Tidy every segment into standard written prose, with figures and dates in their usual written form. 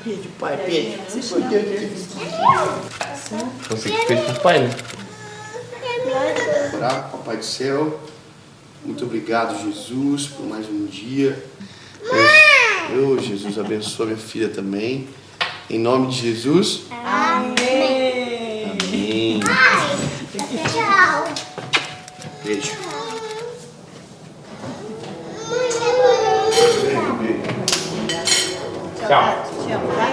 Pede, pai, pede. Você que fez pro pai, né? Orar, Papai do Céu, muito obrigado, Jesus, por mais um dia. Jesus, abençoa minha filha também. Em nome de Jesus. Amém. Amém. Tchau. Beijo. Tchau. Te amo, tá?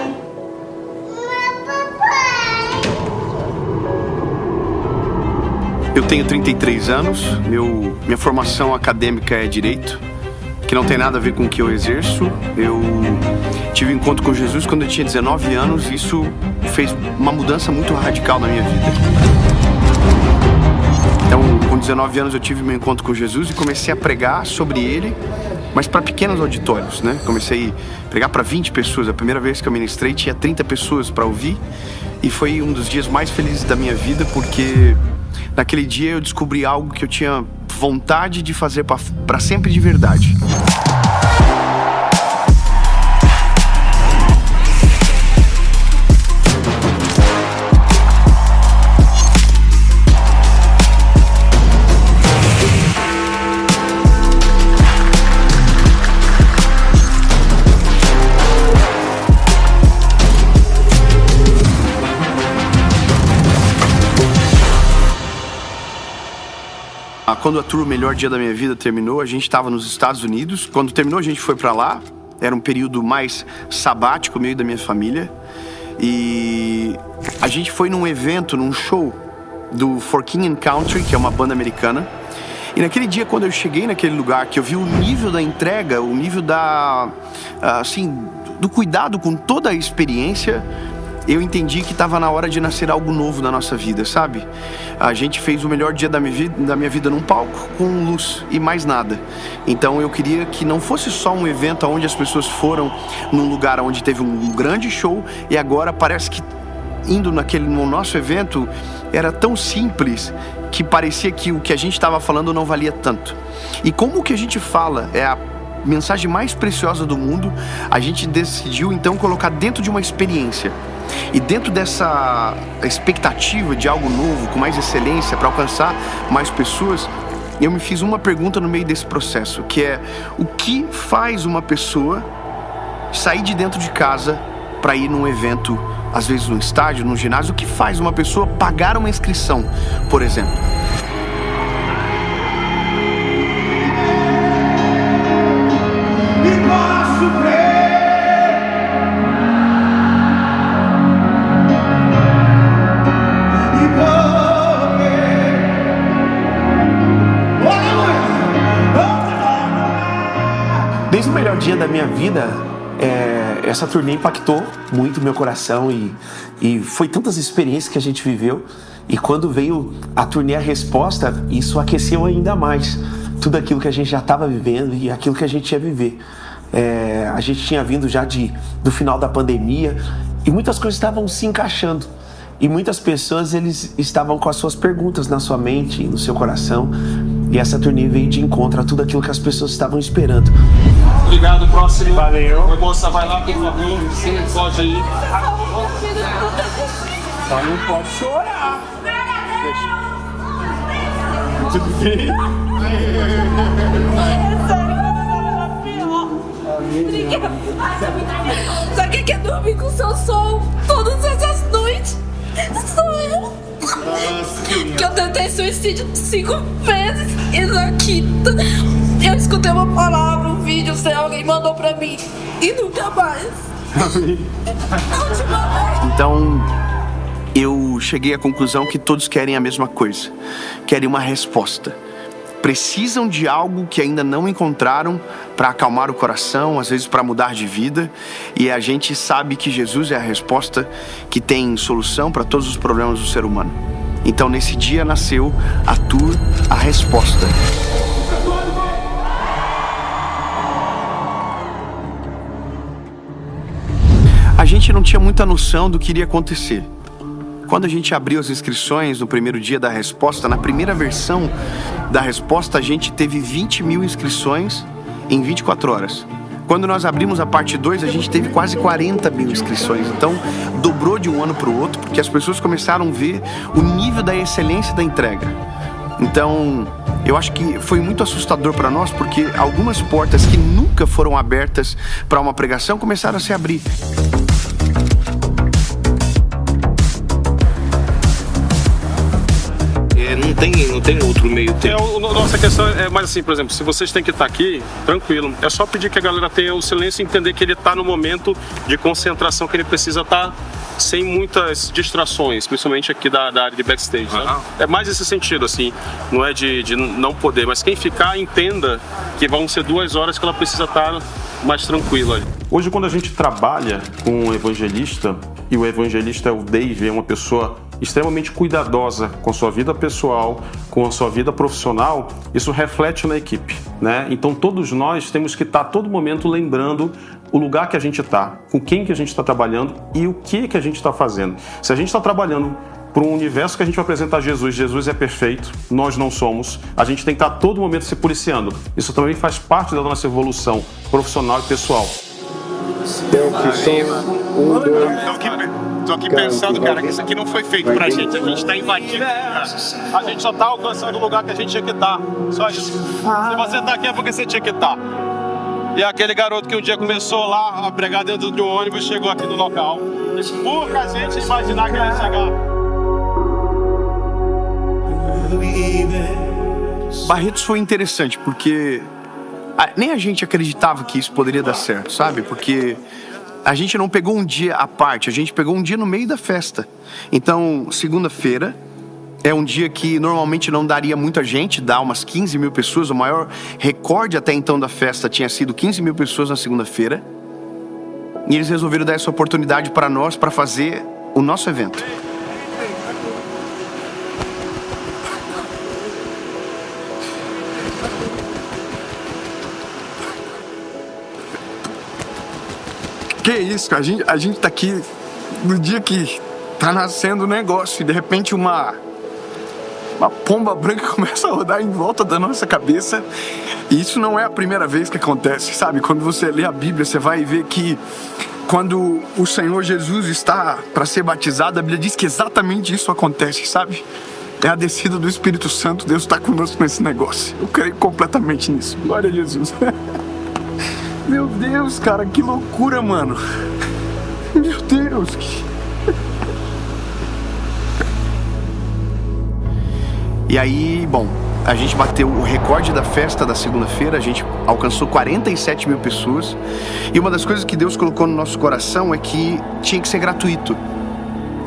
Eu tenho 33 anos, minha formação acadêmica é Direito, que não tem nada a ver com o que eu exerço. Eu tive um encontro com Jesus quando eu tinha 19 anos e isso fez uma mudança muito radical na minha vida. Então, com 19 anos eu tive meu encontro com Jesus e comecei a pregar sobre Ele, mas para pequenos auditórios, né? Comecei a pregar para 20 pessoas. A primeira vez que eu ministrei tinha 30 pessoas para ouvir e foi um dos dias mais felizes da minha vida, porque naquele dia eu descobri algo que eu tinha vontade de fazer para sempre de verdade. Quando a tour O Melhor Dia da Minha Vida terminou, a gente estava nos Estados Unidos. Quando terminou, a gente foi para lá. Era um período mais sabático, meio da minha família. E a gente foi num evento, num show do For King and Country, que é uma banda americana. E naquele dia, quando eu cheguei naquele lugar, que eu vi o nível da entrega, o nível do cuidado com toda a experiência, eu entendi que estava na hora de nascer algo novo na nossa vida, sabe? A gente fez o melhor dia da minha vida num palco com luz e mais nada. Então eu queria que não fosse só um evento onde as pessoas foram num lugar onde teve um grande show e agora parece que indo no nosso evento era tão simples que parecia que o que a gente estava falando não valia tanto. E como o que a gente fala é a mensagem mais preciosa do mundo, a gente decidiu então colocar dentro de uma experiência. E dentro dessa expectativa de algo novo, com mais excelência, para alcançar mais pessoas, eu me fiz uma pergunta no meio desse processo, que é: o que faz uma pessoa sair de dentro de casa para ir num evento, às vezes num estádio, num ginásio? O que faz uma pessoa pagar uma inscrição, por exemplo? Desde o melhor dia da minha vida, essa turnê impactou muito meu coração e foi tantas experiências que a gente viveu. E quando veio a turnê A Resposta, isso aqueceu ainda mais tudo aquilo que a gente já estava vivendo e aquilo que a gente ia viver. A gente tinha vindo já do final da pandemia e muitas coisas estavam se encaixando. E muitas pessoas, eles estavam com as suas perguntas na sua mente, no seu coração. E essa turnê veio de encontro a tudo aquilo que as pessoas estavam esperando. Obrigado, próximo. Valeu. Moça, vai lá, por favor. Sim, pode ir. Só não pode chorar. Tudo bem? Só quem quer dormir com seu som todas essas noites sou eu. Que eu tentei suicídio 5 vezes e na quinta eu escutei uma palavra, um vídeo, sei, alguém mandou pra mim e nunca mais. Então eu cheguei à conclusão que todos querem a mesma coisa, querem uma resposta. Precisam de algo que ainda não encontraram para acalmar o coração, às vezes para mudar de vida. E a gente sabe que Jesus é a resposta que tem solução para todos os problemas do ser humano. Então nesse dia nasceu a tour A Resposta. A gente não tinha muita noção do que iria acontecer. Quando a gente abriu as inscrições no primeiro dia da resposta, na primeira versão da resposta, a gente teve 20 mil inscrições em 24 horas. Quando nós abrimos a parte 2, a gente teve quase 40 mil inscrições. Então, dobrou de um ano para o outro, porque as pessoas começaram a ver o nível da excelência da entrega. Então, eu acho que foi muito assustador para nós, porque algumas portas que nunca foram abertas para uma pregação começaram a se abrir. Não tem outro meio tempo. Nossa questão é mais assim, por exemplo, se vocês têm que estar aqui, tranquilo. É só pedir que a galera tenha o silêncio e entender que ele está no momento de concentração, que ele precisa estar sem muitas distrações, principalmente aqui da área de backstage. Né? É mais esse sentido, assim, não é de não poder, mas quem ficar, entenda que vão ser 2 horas que ela precisa estar mais tranquila. Hoje, quando a gente trabalha com um evangelista, e o evangelista é o Dave, é uma pessoa extremamente cuidadosa com a sua vida pessoal, com a sua vida profissional, isso reflete na equipe, né? Então todos nós temos que estar a todo momento lembrando o lugar que a gente está, com quem que a gente está trabalhando e o que a gente está fazendo. Se a gente está trabalhando para um universo que a gente vai apresentar Jesus, Jesus é perfeito, nós não somos, a gente tem que estar a todo momento se policiando. Isso também faz parte da nossa evolução profissional e pessoal. Tô aqui pensando, cara, que isso aqui não foi feito pra gente. A gente tá invadindo. A gente só tá alcançando o lugar que a gente tinha que estar. Só isso. Se você tá aqui é porque você tinha que estar. E aquele garoto que um dia começou lá a pregar dentro de um ônibus chegou aqui no local. Por a gente imaginar que ele ia chegar. Barretos foi interessante, porque nem a gente acreditava que isso poderia dar certo, sabe? Porque a gente não pegou um dia à parte, a gente pegou um dia no meio da festa. Então, segunda-feira é um dia que normalmente não daria muita gente, dá umas 15 mil pessoas. O maior recorde até então da festa tinha sido 15 mil pessoas na segunda-feira. E eles resolveram dar essa oportunidade para nós, para fazer o nosso evento. Que isso, a gente tá aqui no dia que tá nascendo o negócio e de repente uma pomba branca começa a rodar em volta da nossa cabeça. E isso não é a primeira vez que acontece, sabe? Quando você lê a Bíblia, você vai ver que quando o Senhor Jesus está para ser batizado, a Bíblia diz que exatamente isso acontece, sabe? É a descida do Espírito Santo, Deus está conosco nesse negócio. Eu creio completamente nisso. Glória a Jesus. Meu Deus, cara, que loucura, mano. Meu Deus. E aí, bom, a gente bateu o recorde da festa da segunda-feira, a gente alcançou 47 mil pessoas. E uma das coisas que Deus colocou no nosso coração é que tinha que ser gratuito.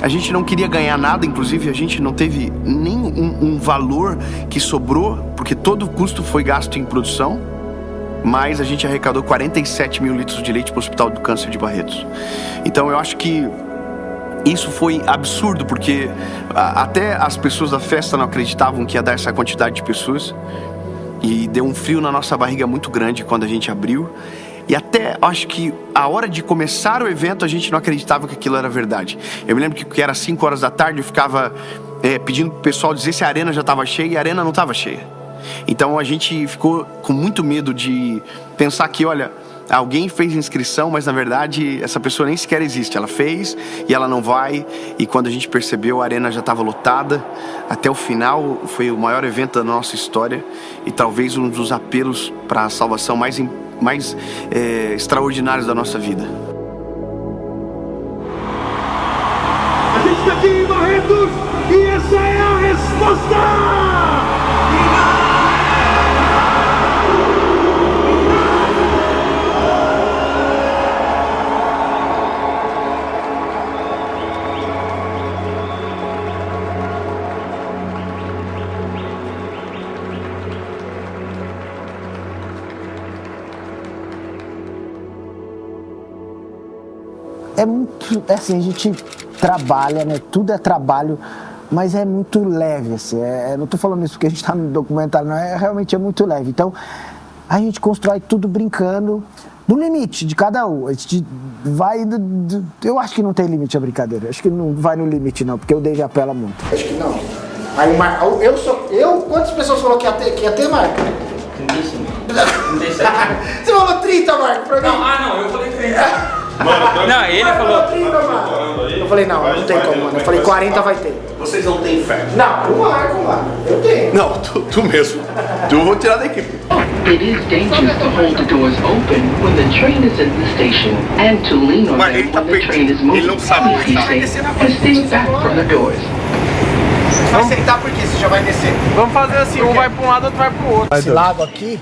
A gente não queria ganhar nada, inclusive a gente não teve nem um valor que sobrou, porque todo o custo foi gasto em produção. Mas a gente arrecadou 47 mil litros de leite para o Hospital do Câncer de Barretos. Então eu acho que isso foi absurdo, porque até as pessoas da festa não acreditavam que ia dar essa quantidade de pessoas. E deu um frio na nossa barriga muito grande quando a gente abriu. E até acho que a hora de começar o evento a gente não acreditava que aquilo era verdade. Eu me lembro que era 5 horas da tarde, eu ficava pedindo pro pessoal dizer se a arena já estava cheia, e a arena não estava cheia. Então a gente ficou com muito medo de pensar que, olha, alguém fez inscrição, mas na verdade essa pessoa nem sequer existe. Ela fez e ela não vai. E quando a gente percebeu, a arena já estava lotada. Até o final foi o maior evento da nossa história e talvez um dos apelos para a salvação mais extraordinários da nossa vida. A gente está aqui em Barretos e essa é a resposta! É muito, assim, a gente trabalha, né? Tudo é trabalho, mas é muito leve, assim. Não estou falando isso porque a gente está no documentário, não, realmente é muito leve. Então, a gente constrói tudo brincando no limite de cada um. A gente vai, eu acho que não tem limite a brincadeira. Acho que não vai no limite não, porque o Dave apela muito. Acho que não. Aí, quantas pessoas falaram que ia ter, Marco? Você falou 30, Marco, pra mim. Não, eu falei 30. Não, ele falou. 30, mano. Eu falei, não tem como, mano. Eu falei, 40 vai ter. Vocês não têm fé. Não, o Marco, mano. Eu tenho. Não, tu mesmo. Tu eu vou tirar da equipe. It is dangerous to hold the doors open when the train is in the station and to lean on them when the train is moving. Ele não sabe onde tá. And stay back from the doors. Você vai sentar por quê? Você já vai descer. Vamos fazer assim, um vai pra um lado, outro vai pro outro. Esse lago aqui,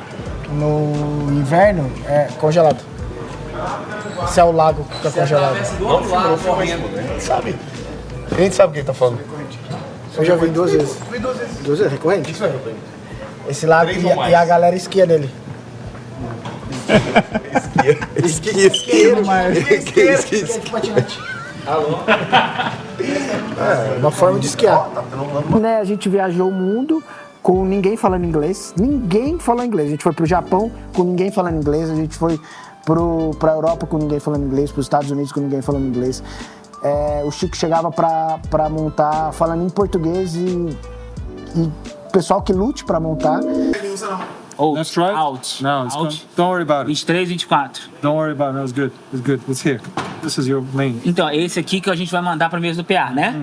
no inverno, é congelado. Esse é o lago que tá congelado. Sabe? A gente sabe o que ele tá falando. Eu já vi 2 vezes. 2 vezes? Recorrente? Isso é recorrente. Esse lago e a galera esquia nele. Esquia de patinete. Alô? É uma forma de esquiar. Né, a gente viajou o mundo com ninguém falando inglês. Ninguém falando inglês. A gente foi pro Japão com ninguém falando inglês. A gente foi pra Europa com ninguém falando inglês. Pros Estados Unidos com ninguém falando inglês. O Chico chegava pra montar falando em português e pessoal que lute pra montar. Oh, that's right. Out. No, it's out. Don't worry about it. 23, 24. Don't worry about it. No, it's good. It's good. It's here. This is your lane. Então, é esse aqui que a gente vai mandar pra mesa do PA, né?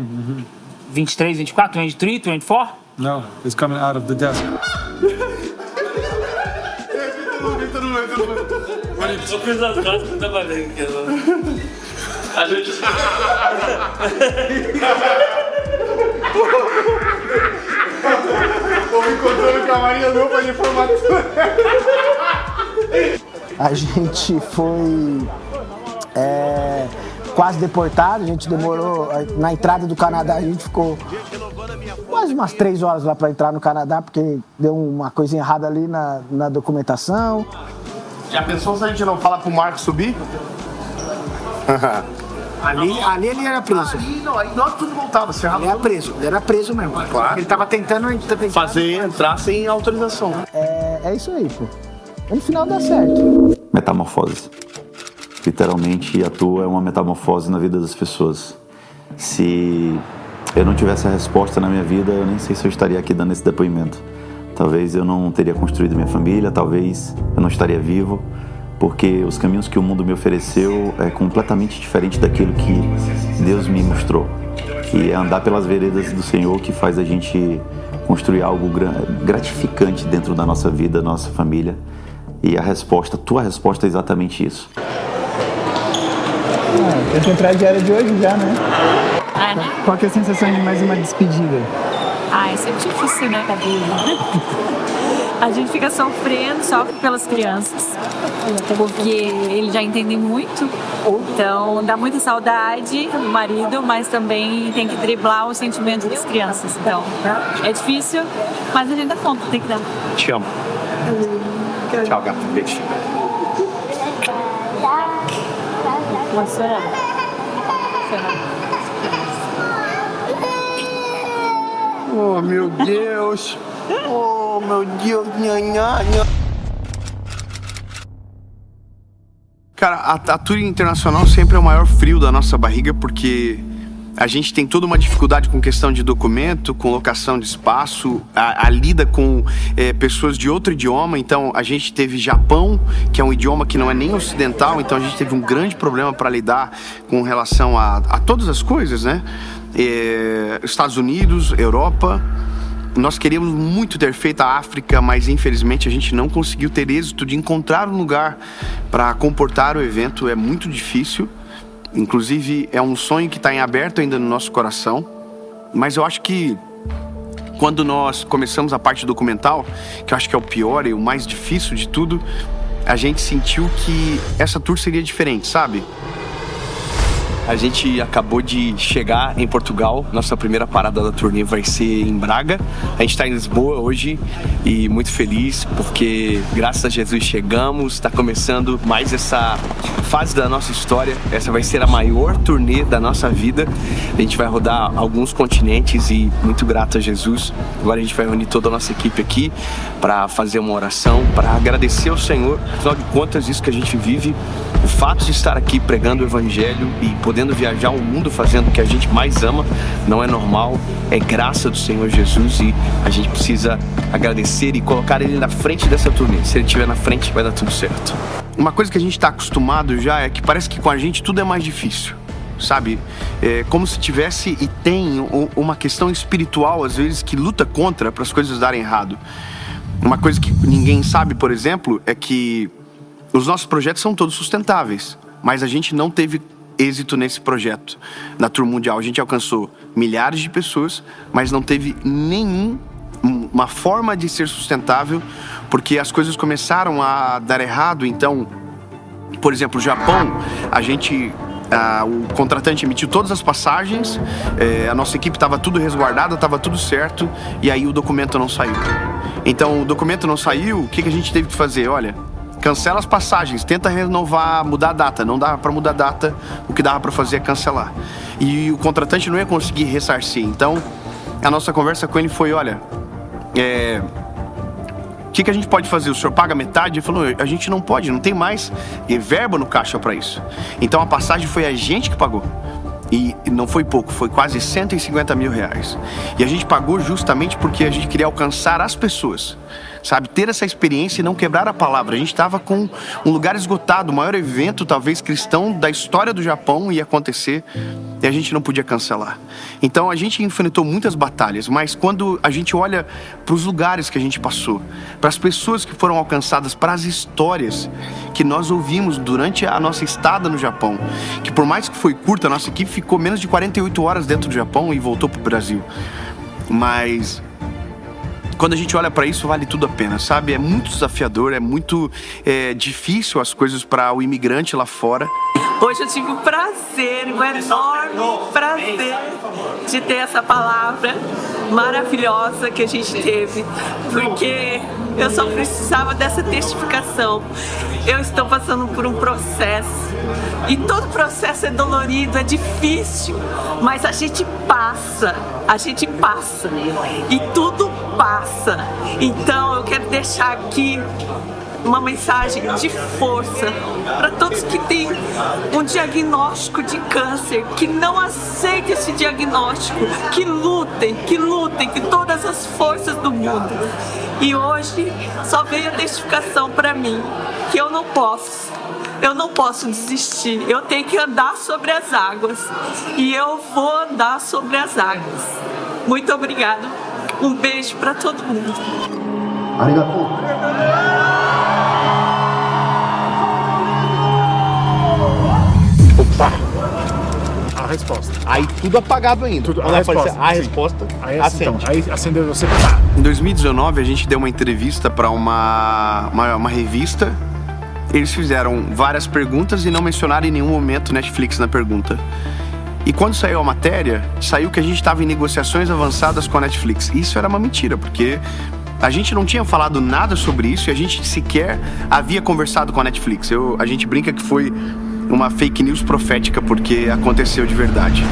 23, 24, 23, 24? No, it's coming out of the desk. Só coisa das coisas que eu tava vendo aqui. A gente. Vou me encontrando no camarim meu pra de formatura. A gente foi quase deportado, a gente demorou. Na entrada do Canadá a gente ficou quase umas 3 horas lá pra entrar no Canadá, porque deu uma coisinha errada ali na documentação. Já pensou se a gente não falar pro Marco subir? Ali ele era preso. Aí nós tudo voltava, você ele era preso mesmo. Claro. Ele tava tentando fazer entrar sem autorização. É isso aí, pô. No final dá certo. Metamorfose. Literalmente, a tua é uma metamorfose na vida das pessoas. Se eu não tivesse a resposta na minha vida, eu nem sei se eu estaria aqui dando esse depoimento. Talvez eu não teria construído minha família, talvez eu não estaria vivo, porque os caminhos que o mundo me ofereceu é completamente diferente daquilo que Deus me mostrou. E é andar pelas veredas do Senhor que faz a gente construir algo gratificante dentro da nossa vida, da nossa família. E tua resposta é exatamente isso. Tem que entrar a diária de hoje já, né? Né? Qual que é a sensação de mais uma despedida? Isso é difícil, né, Gabi? A gente fica sofre pelas crianças, porque eles já entendem muito, então dá muita saudade do marido, mas também tem que driblar o sentimento das crianças. Então, é difícil, mas a gente dá conta, tem que dar. Te amo. Tchau, gato. Beijo. Oh, meu Deus. Oh, meu Deus. Cara, a tour internacional sempre é o maior frio da nossa barriga, porque a gente tem toda uma dificuldade com questão de documento, com locação de espaço, a lida com pessoas de outro idioma. Então a gente teve Japão, que é um idioma que não é nem ocidental, então a gente teve um grande problema para lidar com relação a todas as coisas, né? Estados Unidos, Europa. Nós queríamos muito ter feito a África, mas infelizmente a gente não conseguiu ter êxito de encontrar um lugar para comportar o evento. É muito difícil. Inclusive, é um sonho que está em aberto ainda no nosso coração. Mas eu acho que quando nós começamos a parte documental, que eu acho que é o pior e o mais difícil de tudo, a gente sentiu que essa tour seria diferente, sabe? A gente acabou de chegar em Portugal. Nossa primeira parada da turnê vai ser em Braga. A gente está em Lisboa hoje e muito feliz porque, graças a Jesus, chegamos. Está começando mais essa fase da nossa história. Essa vai ser a maior turnê da nossa vida. A gente vai rodar alguns continentes e muito grato a Jesus. Agora a gente vai reunir toda a nossa equipe aqui para fazer uma oração, para agradecer ao Senhor. Afinal de contas, isso que a gente vive, o fato de estar aqui pregando o Evangelho e podendo viajar o mundo fazendo o que a gente mais ama. Não é normal, é graça do Senhor Jesus e a gente precisa agradecer e colocar Ele na frente dessa turnê. Se Ele estiver na frente, vai dar tudo certo. Uma coisa que a gente está acostumado já é que parece que com a gente tudo é mais difícil. Sabe, é como se tivesse e tem uma questão espiritual às vezes que luta contra para as coisas darem errado. Uma coisa que ninguém sabe, por exemplo, é que os nossos projetos são todos sustentáveis, mas a gente não teve êxito nesse projeto. Na Tour Mundial a gente alcançou milhares de pessoas, mas não teve nenhuma forma de ser sustentável, porque as coisas começaram a dar errado. Então, por exemplo, o Japão, o contratante emitiu todas as passagens, a nossa equipe estava tudo resguardada, estava tudo certo, e aí o documento não saiu. Então o documento não saiu, o que a gente teve que fazer? Olha, cancela as passagens, tenta renovar, mudar a data. Não dava para mudar a data, o que dava para fazer é cancelar. E o contratante não ia conseguir ressarcir. Então a nossa conversa com ele foi, olha, o que a gente pode fazer? O senhor paga metade? Ele falou, a gente não pode, não tem mais verba no caixa para isso. Então a passagem foi a gente que pagou. E não foi pouco, foi quase R$150 mil. E a gente pagou justamente porque a gente queria alcançar as pessoas. Sabe, ter essa experiência e não quebrar a palavra. A gente estava com um lugar esgotado, o maior evento talvez cristão da história do Japão ia acontecer e a gente não podia cancelar. Então a gente enfrentou muitas batalhas, mas quando a gente olha para os lugares que a gente passou, para as pessoas que foram alcançadas, para as histórias que nós ouvimos durante a nossa estada no Japão, que por mais que foi curta, a nossa equipe ficou menos de 48 horas dentro do Japão e voltou para o Brasil. Mas quando a gente olha para isso, vale tudo a pena, sabe? É muito desafiador, é muito difícil as coisas para o imigrante lá fora. Hoje eu tive o prazer, um enorme prazer de ter essa palavra maravilhosa que a gente teve, porque eu só precisava dessa testificação. Eu estou passando por um processo e todo processo é dolorido, é difícil, mas a gente passa e tudo passa. Então eu quero deixar aqui uma mensagem de força para todos que têm um diagnóstico de câncer, que não aceitem esse diagnóstico, que lutem com todas as forças do mundo. E hoje só veio a testificação para mim que eu não posso desistir, eu tenho que andar sobre as águas e eu vou andar sobre as águas. Muito obrigada, um beijo para todo mundo. Opa! A resposta. Aí tudo apagado ainda. A resposta. Aí acendeu você. Em 2019 a gente deu uma entrevista para uma revista. Eles fizeram várias perguntas e não mencionaram em nenhum momento Netflix na pergunta. E quando saiu a matéria, saiu que a gente estava em negociações avançadas com a Netflix. Isso era uma mentira, porque a gente não tinha falado nada sobre isso e a gente sequer havia conversado com a Netflix. A gente brinca que foi uma fake news profética, porque aconteceu de verdade.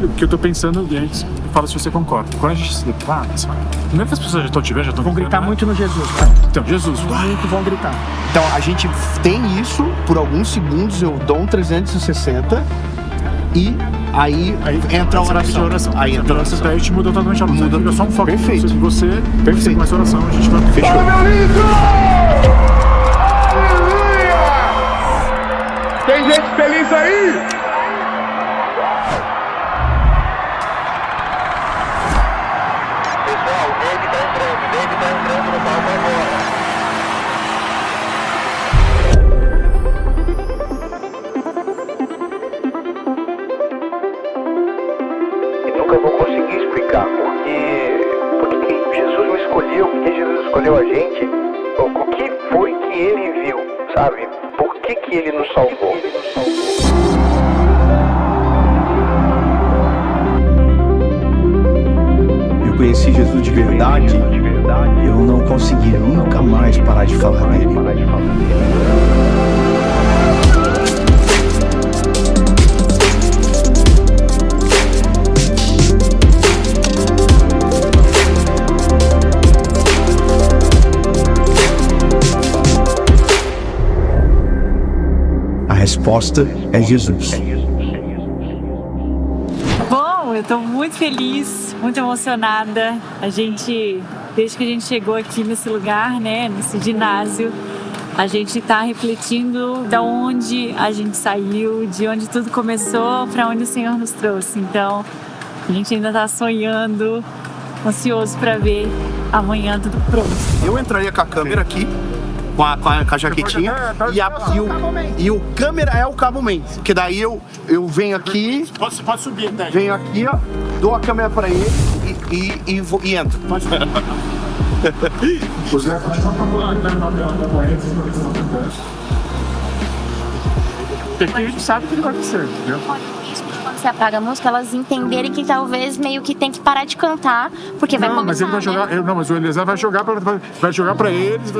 O que eu tô pensando, e antes fala se você concorda. Quando a gente se declara, não é que as pessoas já estão te vendo, já estão vão gritar muito no Jesus. Então, Jesus, muito vão gritar. Então, a gente tem isso, por alguns segundos eu dou um 360 e aí entra a oração. Aí entra a oração. Aí te muda totalmente a oração. Muda só um foco. Perfeito. Você começa a oração, a gente vai... Fechou. Tem gente feliz aí? Pessoal, o Dave tá entrando no palco agora. Eu nunca vou conseguir explicar porque Jesus me escolheu, porque Jesus escolheu a gente, o que foi que ele viu, sabe? Por que ele nos salvou? Eu conheci Jesus de verdade, eu não consegui nunca mais parar de falar dele. A resposta é Jesus. eu tô muito feliz, muito emocionada. Desde que a gente chegou aqui nesse lugar, né, nesse ginásio, a gente tá refletindo de onde a gente saiu, de onde tudo começou, para onde o Senhor nos trouxe. Então, a gente ainda tá sonhando, ansioso para ver amanhã tudo pronto. Eu entraria com a câmera aqui, com a jaquetinha, e o câmera é o cabo main. Porque daí eu venho aqui, Pode subir, né? venho aqui, ó, dou a câmera pra ele e entro. Porque a gente sabe o que vai acontecer, entendeu? Quando você apaga a música, elas entenderem que talvez meio que tem que parar de cantar, porque vai Não, mas começar, ele vai jogar. né? Não, mas o Eliezer vai jogar pra eles. Vai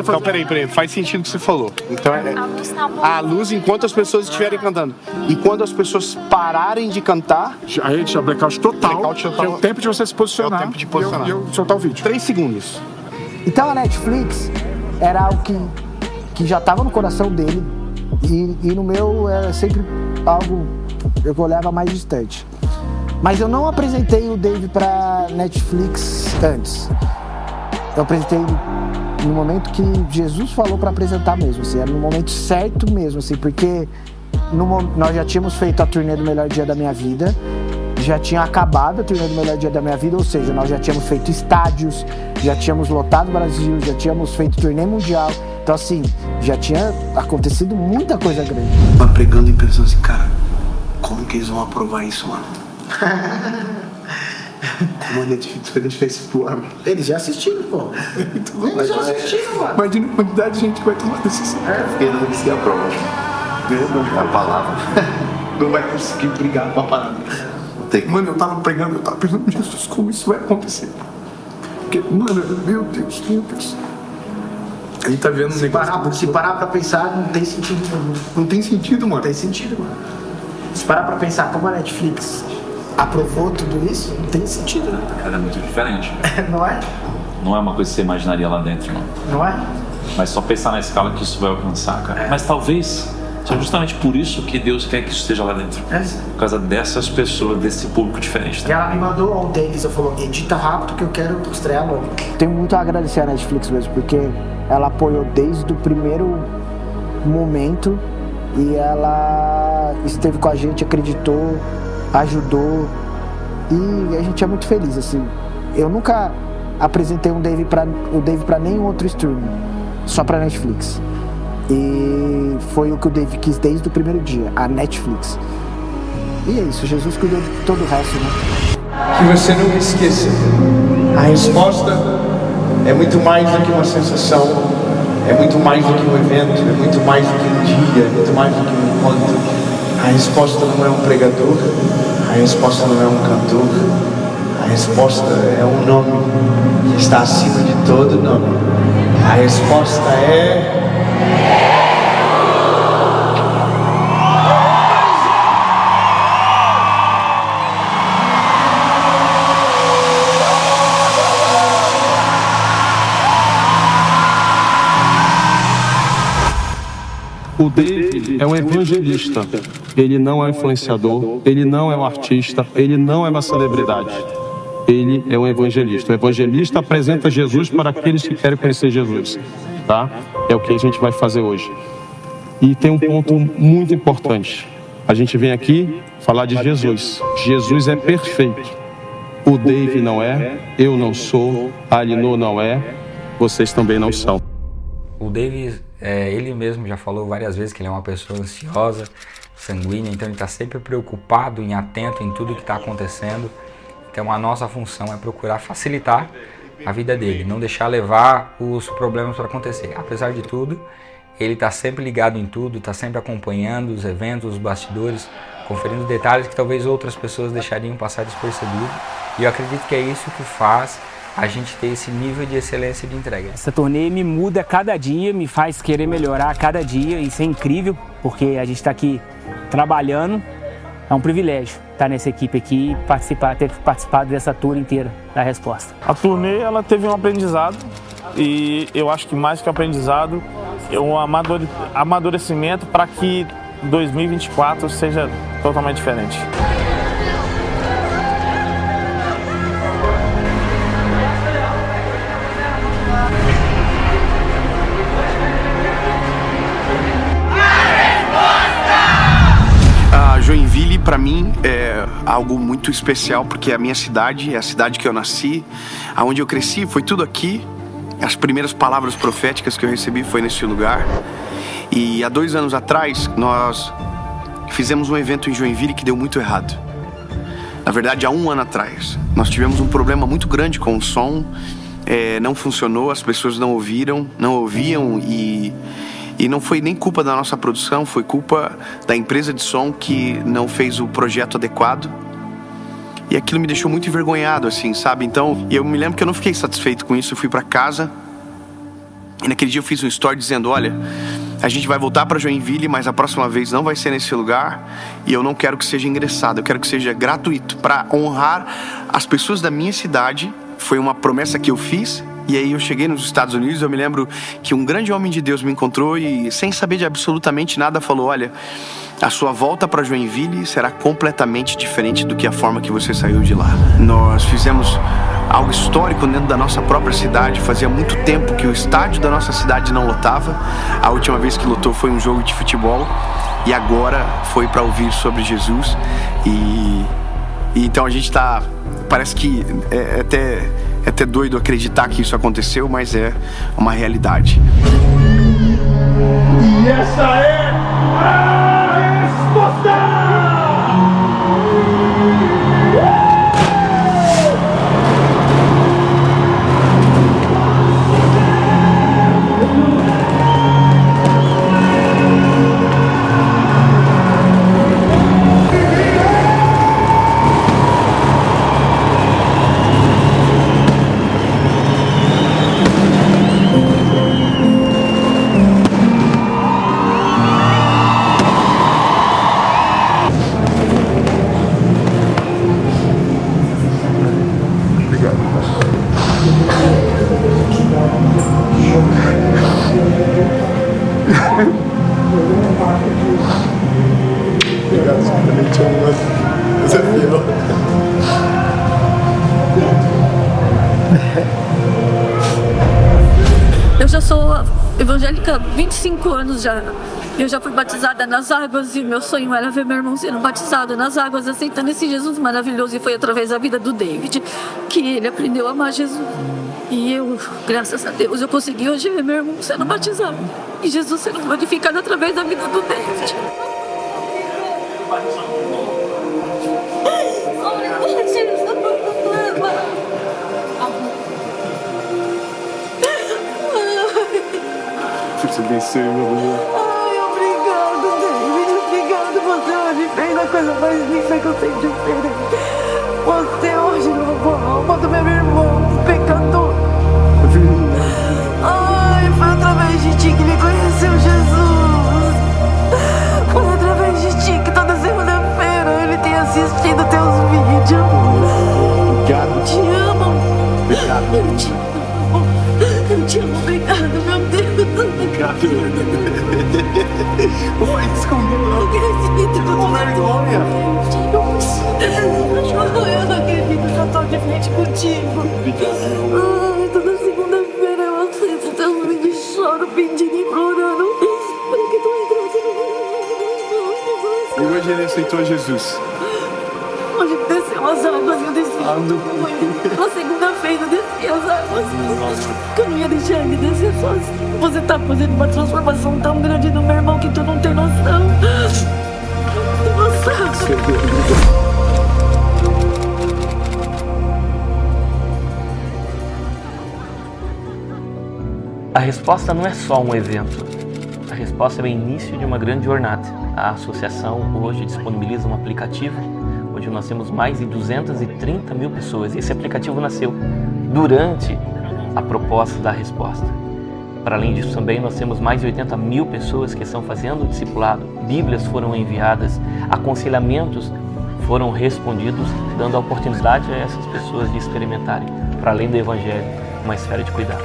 fazer... Então, peraí, faz sentido o que você falou. Então, a luz enquanto as pessoas estiverem cantando. E quando as pessoas pararem de cantar... Aí a gente dá blackout total, que é o tempo de você se posicionar. É o tempo de posicionar. E eu soltar o vídeo. 3 segundos. Então a Netflix era algo que já estava no coração dele e no meu era sempre algo que eu olhava mais distante. Mas eu não apresentei o Dave para Netflix antes. Eu apresentei no momento que Jesus falou para apresentar mesmo, assim, era no momento certo mesmo, assim, porque nós já tínhamos feito a turnê do Melhor Dia da Minha Vida, já tinha acabado a turnê do Melhor Dia da Minha Vida, ou seja, nós já tínhamos feito estádios, já tínhamos lotado o Brasil, já tínhamos feito turnê mundial. Então, assim, já tinha acontecido muita coisa grande. Mas pregando e pensando assim, cara, como que eles vão aprovar isso, mano? Como a Netflix vai deixar isso pro ar? Eles já assistiram, pô. Eles já assistiram, mano. Imagina a quantidade de gente que vai tomar decisão. Porque não conseguir aprovar. A palavra. Não vai conseguir brigar com a parada. Mano, eu tava pregando, eu tava pensando, Jesus, como isso vai acontecer? Porque, mano, meu Deus. A gente tá vendo um negócio. Se parar pra pensar, não tem sentido. Não tem sentido, mano. Não tem sentido, mano. Se parar pra pensar como a Netflix aprovou tudo isso, não tem sentido, né? Era muito diferente. Não é? Não é uma coisa que você imaginaria lá dentro, não. Não é? Mas só pensar na escala que isso vai alcançar, cara. Mas talvez seja justamente por isso que Deus quer que isso esteja lá dentro. Por causa dessas pessoas, desse público diferente. E ela me mandou ontem, e falou, edita rápido que eu quero estrear logo. Tenho muito a agradecer a Netflix mesmo, porque ela apoiou desde o primeiro momento e ela esteve com a gente, acreditou, ajudou e a gente é muito feliz, assim. Eu nunca apresentei o Dave pra nenhum outro streaming, só pra Netflix. E foi o que o Dave quis desde o primeiro dia, a Netflix. E é isso, Jesus cuidou de todo o resto, né? Que você nunca esqueça, a resposta é muito mais do que uma sensação, é muito mais do que um evento, é muito mais do que um dia, é muito mais do que um encontro. A resposta não é um pregador, a resposta não é um cantor, a resposta é um nome que está acima de todo nome. A resposta é... O Dave é um evangelista. Ele não é um influenciador, ele não é um artista, ele não é uma celebridade. Ele é um evangelista. O evangelista apresenta Jesus para aqueles que querem conhecer Jesus, tá? É o que a gente vai fazer hoje. E tem um ponto muito importante. A gente vem aqui falar de Jesus. Jesus é perfeito. O Dave não é, eu não sou, a Alinô não é, vocês também não são. O Dave, ele mesmo já falou várias vezes que ele é uma pessoa ansiosa, sanguínea, então ele está sempre preocupado e atento em tudo que está acontecendo. Então a nossa função é procurar facilitar a vida dele, não deixar levar os problemas para acontecer. Apesar de tudo, ele está sempre ligado em tudo, está sempre acompanhando os eventos, os bastidores, conferindo detalhes que talvez outras pessoas deixariam passar despercebido. E eu acredito que é isso que faz a gente ter esse nível de excelência de entrega. Essa turnê me muda cada dia, me faz querer melhorar cada dia. Isso é incrível, porque a gente está aqui trabalhando. É um privilégio estar nessa equipe aqui e ter participado dessa tour inteira da Resposta. A turnê ela teve um aprendizado e eu acho que mais que aprendizado, é um amadurecimento para que 2024 seja totalmente diferente. Joinville, para mim, é algo muito especial, porque é a minha cidade, é a cidade que eu nasci, aonde eu cresci, foi tudo aqui. As primeiras palavras proféticas que eu recebi foi nesse lugar. E há 2 anos atrás, nós fizemos um evento em Joinville que deu muito errado. Na verdade, há 1 ano atrás, nós tivemos um problema muito grande com o som. Não funcionou, as pessoas não ouviam e não foi nem culpa da nossa produção, foi culpa da empresa de som que não fez o projeto adequado. E aquilo me deixou muito envergonhado, assim, sabe? Então, eu me lembro que eu não fiquei satisfeito com isso, eu fui pra casa e naquele dia eu fiz um story dizendo, olha, a gente vai voltar pra Joinville, mas a próxima vez não vai ser nesse lugar e eu não quero que seja ingressado, eu quero que seja gratuito, pra honrar as pessoas da minha cidade. Foi uma promessa que eu fiz. E aí eu cheguei nos Estados Unidos, eu me lembro que um grande homem de Deus me encontrou e, sem saber de absolutamente nada, falou, olha, a sua volta para Joinville será completamente diferente do que a forma que você saiu de lá. Nós fizemos algo histórico dentro da nossa própria cidade. Fazia muito tempo que o estádio da nossa cidade não lotava. A última vez que lotou foi um jogo de futebol e agora foi para ouvir sobre Jesus. E então a gente tá... Parece que é até doido acreditar que isso aconteceu, mas é uma realidade. E essa é a resposta! Obrigado, simplesmente é um desafio. Eu já sou evangélica há 25 anos já. Eu já fui batizada nas águas e meu sonho era ver meu irmão sendo batizado nas águas, aceitando esse Jesus maravilhoso. E foi através da vida do David que ele aprendeu a amar Jesus. E eu, graças a Deus, eu consegui hoje ver meu irmão sendo batizado. E Jesus sendo glorificado através da vida do David. Que te abençoe, meu amor. Ai, obrigado, David. Obrigado. Você hoje fez a coisa mais linda que eu sempre fiz. Você hoje lavou a alma do meu irmão, pecador. Ai, foi através de ti que ele conheceu Jesus. Foi através de ti que toda segunda-feira ele tem assistido teus vídeos. Obrigado. Te amo. Obrigado. Eu te amo. Eu te amo. Obrigado, meu Deus. Obrigado. Não vai esconder, não. Eu acredito. Com vergonha. Eu não acredito que eu tô de frente contigo. Ai, toda segunda-feira eu assisto teus vídeos e choro, pedindo e implorando para que tu entrasse no E hoje ele aceitou Jesus. Hoje desceu as águas e eu desci. Na segunda-feira eu desci as águas. Porque eu não ia deixar ele descer sozinho. Você tá fazendo uma transformação tão grande no meu irmão que tu não tem noção. Nossa. A resposta não é só um evento. A resposta é o início de uma grande jornada. A associação hoje disponibiliza um aplicativo onde nós temos mais de 230 mil pessoas. Esse aplicativo nasceu durante a proposta da resposta. Para além disso também nós temos mais de 80 mil pessoas que estão fazendo o discipulado. Bíblias foram enviadas, aconselhamentos foram respondidos, dando a oportunidade a essas pessoas de experimentarem, para além do Evangelho, uma esfera de cuidado.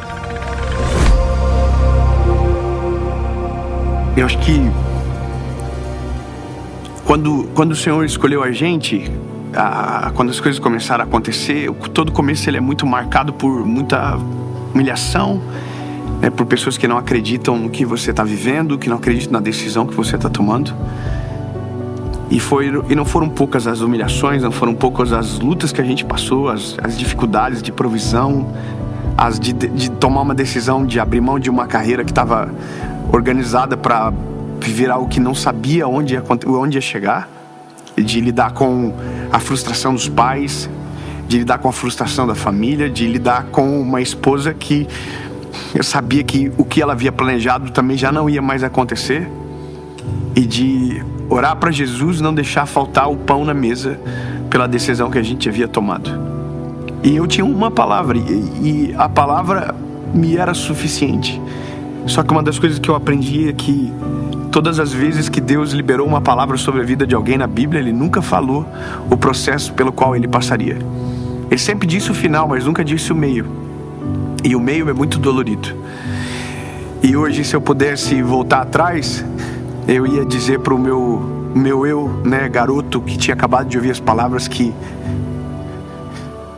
Eu acho que quando o Senhor escolheu a gente, quando as coisas começaram a acontecer, todo começo ele é muito marcado por muita humilhação, né, por pessoas que não acreditam no que você está vivendo, que não acreditam na decisão que você está tomando. E não foram poucas as humilhações, não foram poucas as lutas que a gente passou, as dificuldades de provisão, as de tomar uma decisão de abrir mão de uma carreira que estava organizada para viver algo que não sabia onde ia chegar, de lidar com a frustração dos pais, de lidar com a frustração da família, de lidar com uma esposa que eu sabia que o que ela havia planejado também já não ia mais acontecer, e de orar para Jesus não deixar faltar o pão na mesa pela decisão que a gente havia tomado. E eu tinha uma palavra, e a palavra me era suficiente. Só que uma das coisas que eu aprendi é que todas as vezes que Deus liberou uma palavra sobre a vida de alguém na Bíblia, Ele nunca falou o processo pelo qual ele passaria. Ele sempre disse o final, mas nunca disse o meio. E o meio é muito dolorido. E hoje, se eu pudesse voltar atrás, eu ia dizer para o meu eu, né, garoto, que tinha acabado de ouvir as palavras, que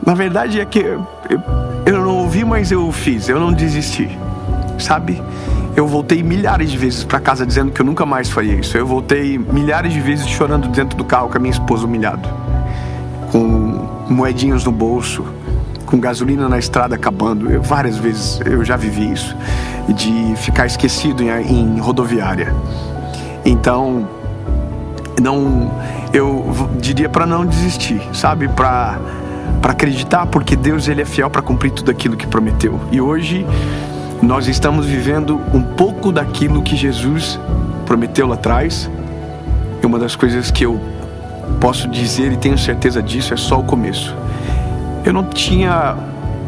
na verdade é que eu não ouvi, mas eu fiz, eu não desisti, sabe? Eu voltei milhares de vezes para casa dizendo que eu nunca mais faria isso. Eu voltei milhares de vezes chorando dentro do carro com a minha esposa, humilhado, com moedinhas no bolso, com gasolina na estrada acabando. Várias vezes eu já vivi isso, de ficar esquecido em rodoviária. Então, eu diria para não desistir, sabe? Para acreditar, porque Deus, Ele é fiel para cumprir tudo aquilo que prometeu. E hoje nós estamos vivendo um pouco daquilo que Jesus prometeu lá atrás. E uma das coisas que eu posso dizer, e tenho certeza disso, é só o começo. Eu não tinha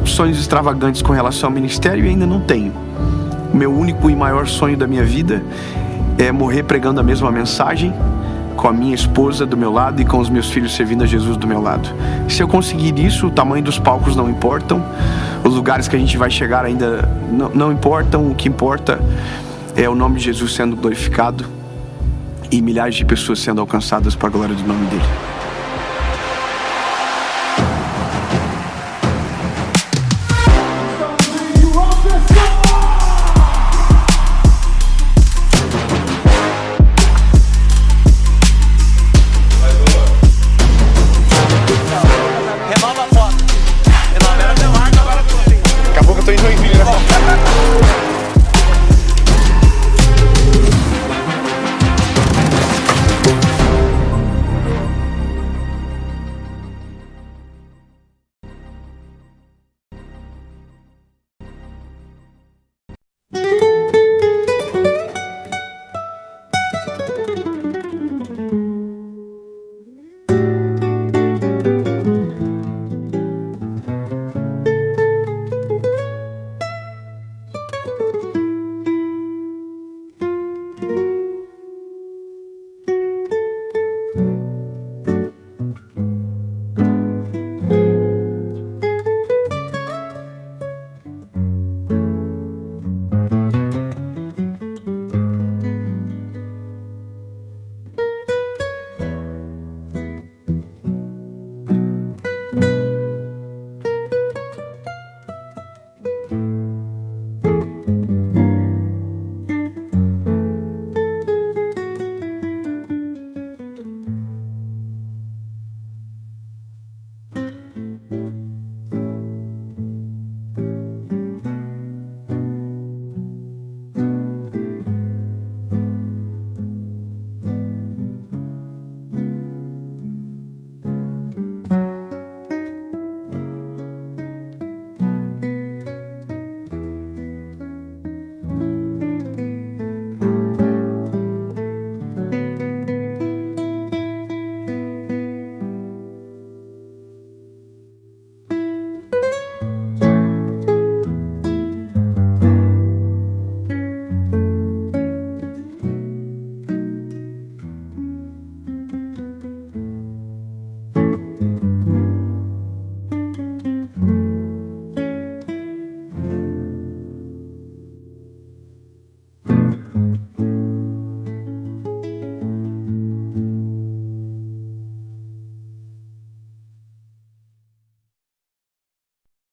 sonhos extravagantes com relação ao ministério e ainda não tenho. O meu único e maior sonho da minha vida é morrer pregando a mesma mensagem, com a minha esposa do meu lado e com os meus filhos servindo a Jesus do meu lado. Se eu conseguir isso, o tamanho dos palcos não importam, os lugares que a gente vai chegar ainda não importam. O que importa é o nome de Jesus sendo glorificado e milhares de pessoas sendo alcançadas para a glória do nome dele.